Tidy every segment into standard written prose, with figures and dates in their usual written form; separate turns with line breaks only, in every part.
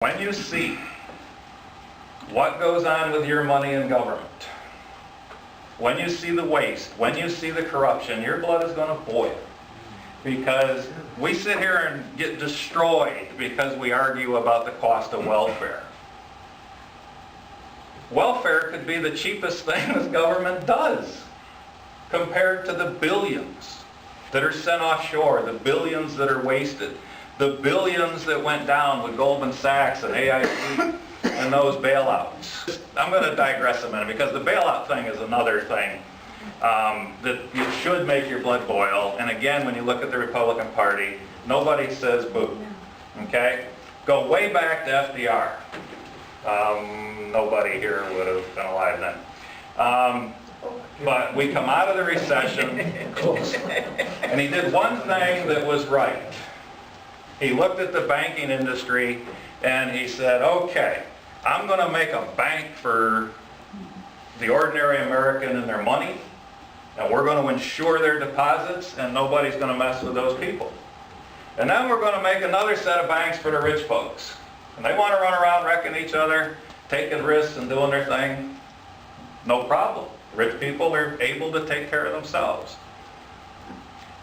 When you see what goes on with your money in government, when you see the waste, when you see the corruption, your blood is going to boil. Because we sit here and get destroyed because we argue about the cost of welfare. Welfare could be the cheapest thing this government does compared to the billions that are sent offshore, the billions that are wasted, the billions that went down with Goldman Sachs and AIG and those bailouts. I'm going to digress a minute because the bailout thing is another thing that you should make your blood boil. And again, when you look at the Republican Party, nobody says boo. Okay? Go way back to FDR. Nobody here would have been alive then. But we come out of the recession, and he did one thing that was right. He looked at the banking industry and he said, okay, I'm going to make a bank for the ordinary American and their money, and we're going to insure their deposits, and nobody's going to mess with those people. And then we're going to make another set of banks for the rich folks. And they want to run around wrecking each other, taking risks and doing their thing. No problem. Rich people are able to take care of themselves.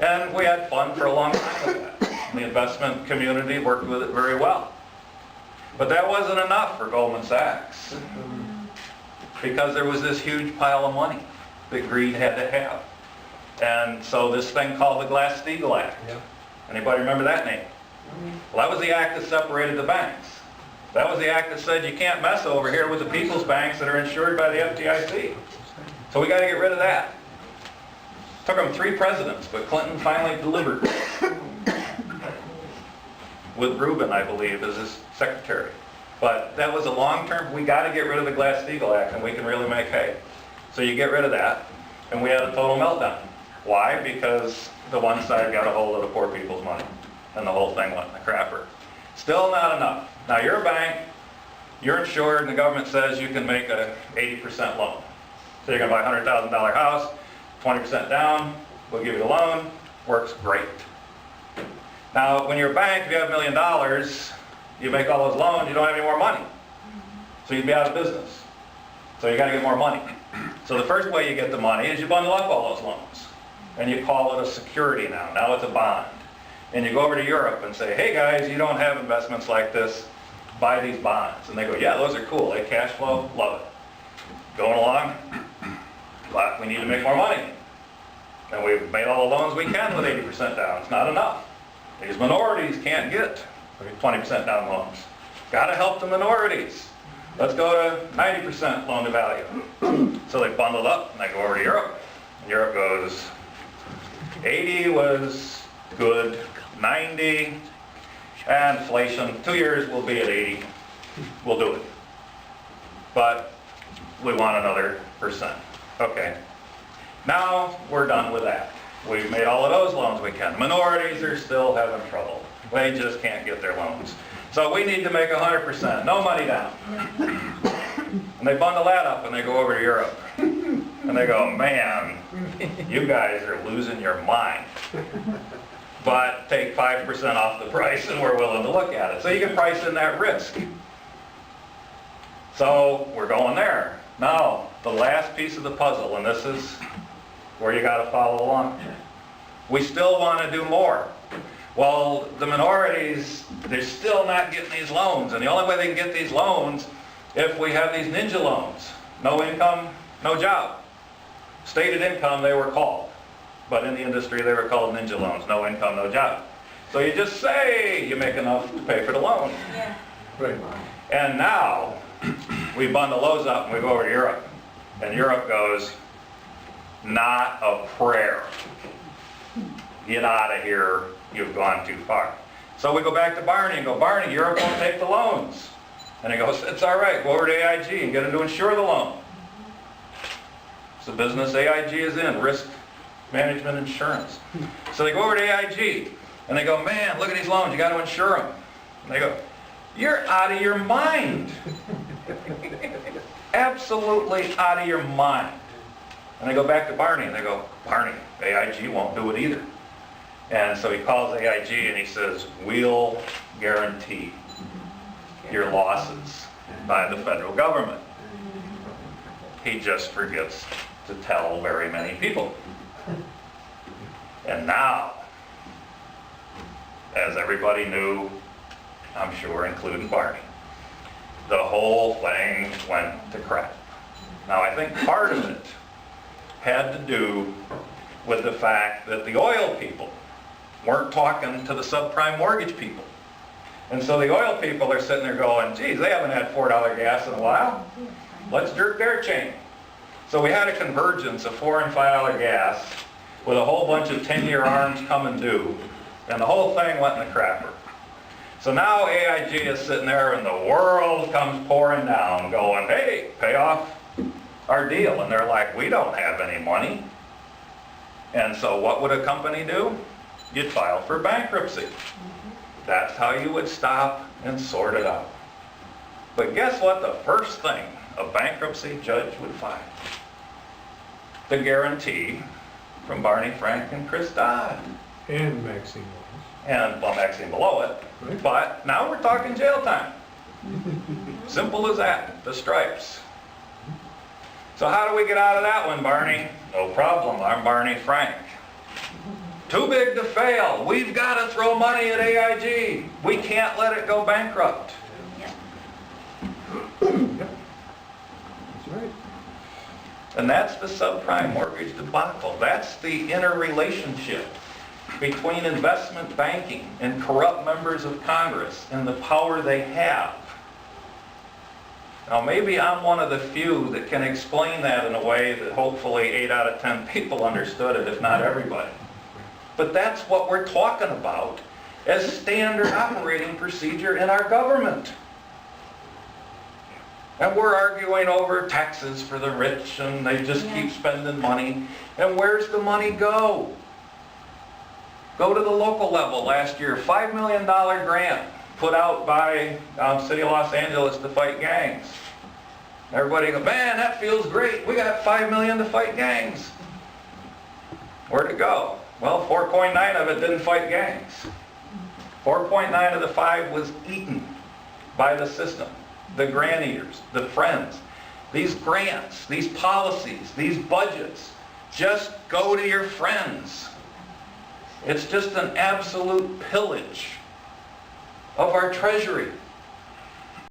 And we had fun for a long time with that. The investment community worked with it very well. But that wasn't enough for Goldman Sachs, because there was this huge pile of money that greed had to have. And so this thing called the Glass-Steagall Act. Yep. Anybody remember that name? Well, that was the act that separated the banks. That was the act that said you can't mess over here with the people's banks that are insured by the FDIC. So we got to get rid of that. Took them 3 presidents, but Clinton finally delivered. With Rubin, I believe, as his secretary. But that was a long-term, we got to get rid of the Glass-Steagall Act and we can really make hay. So you get rid of that, and we had a total meltdown. Why? Because the one side got a hold of the poor people's money, and the whole thing went in the crapper. Still not enough. Now you're a bank, you're insured, and the government says you can make a 80% loan. So you're going to buy a $100,000 house, 20% down, we'll give you the loan, works great. Now, when you're a bank, if you have $1 million, you make all those loans, you don't have any more money. So you'd be out of business. So you got to get more money. So the first way you get the money is you bundle up all those loans. And you call it a security now. Now it's a bond. And you go over to Europe and say, hey guys, you don't have investments like this. Buy these bonds. And they go, yeah, those are cool. They cash flow, love it. Going along, but we need to make more money. And we've made all the loans we can with 80% down. It's not enough. These minorities can't get 20% down loans. Got to help the minorities. Let's go to 90% loan to value. So they bundled up and they go over to Europe. And Europe goes, 80 was good, 90, and inflation, 2 years we'll be at 80. We'll do it. But we want another percent. Okay. Now we're done with that. We've made all of those loans we can. Minorities are still having trouble. They just can't get their loans. So we need to make 100%, no money down. And they bundle that up and they go over to Europe. And they go, man, you guys are losing your mind. But take 5% off the price and we're willing to look at it. So you can price in that risk. So we're going there. Now, the last piece of the puzzle, and this is where you got to follow along. We still want to do more. Well, the minorities, they're still not getting these loans, and the only way they can get these loans if we have these ninja loans. No income, no job. Stated income, they were called. But in the industry, they were called ninja loans. No income, no job. So you just say you make enough to pay for the loan.
Yeah.
Right. And now, we bundle those up and we go over to Europe. And Europe goes, not a prayer. Get out of here, you've gone too far. So we go back to Barney and go, Barney, Europe won't take the loans. And he goes, it's all right, go over to AIG and get them to insure the loan. It's the business AIG is in, risk management insurance. So they go over to AIG and they go, man, look at these loans, you got to insure them. And they go, you're out of your mind. Absolutely out of your mind. And they go back to Barney and they go, Barney, AIG won't do it either. And so he calls AIG and he says, we'll guarantee. your losses by the federal government. He just forgets to tell very many people. And now, as everybody knew, I'm sure including Barney, the whole thing went to crap. Now I think part of it had to do with the fact that the oil people weren't talking to the subprime mortgage people. And so the oil people are sitting there going, geez, they haven't had $4 gas in a while. Let's jerk their chain. So we had a convergence of $4 and $5 gas with a whole bunch of 10-year arms coming due. And the whole thing went in the crapper. So now AIG is sitting there and the world comes pouring down going, hey, pay off our deal. And they're like, we don't have any money. And so what would a company do? You'd file for bankruptcy. That's how you would stop and sort it out. But guess what the first thing a bankruptcy judge would find? The guarantee from Barney Frank and Chris Dodd.
And Maxine Lawrence.
And, well, Maxine below it.
Right.
But now we're talking jail time. Simple as that, the stripes. So how do we get out of that one, Barney? No problem, I'm Barney Frank. Too big to fail. We've got to throw money at AIG. We can't let it go bankrupt.
Yep. That's right.
And that's the subprime mortgage debacle. That's the interrelationship between investment banking and corrupt members of Congress and the power they have. Now maybe I'm one of the few that can explain that in a way that hopefully 8 out of 10 people understood it, if not everybody. But that's what we're talking about as standard operating procedure in our government. And we're arguing over taxes for the rich, and they just keep spending money. And where's the money go? Go to the local level last year, $5 million grant put out by City of Los Angeles to fight gangs. Everybody goes, man, that feels great. We got $5 million to fight gangs. Where'd it go? Well, 4.9 of it didn't fight gangs. 4.9 of the 5 was eaten by the system. The grant eaters, the friends. These grants, these policies, these budgets, just go to your friends. It's just an absolute pillage of our treasury.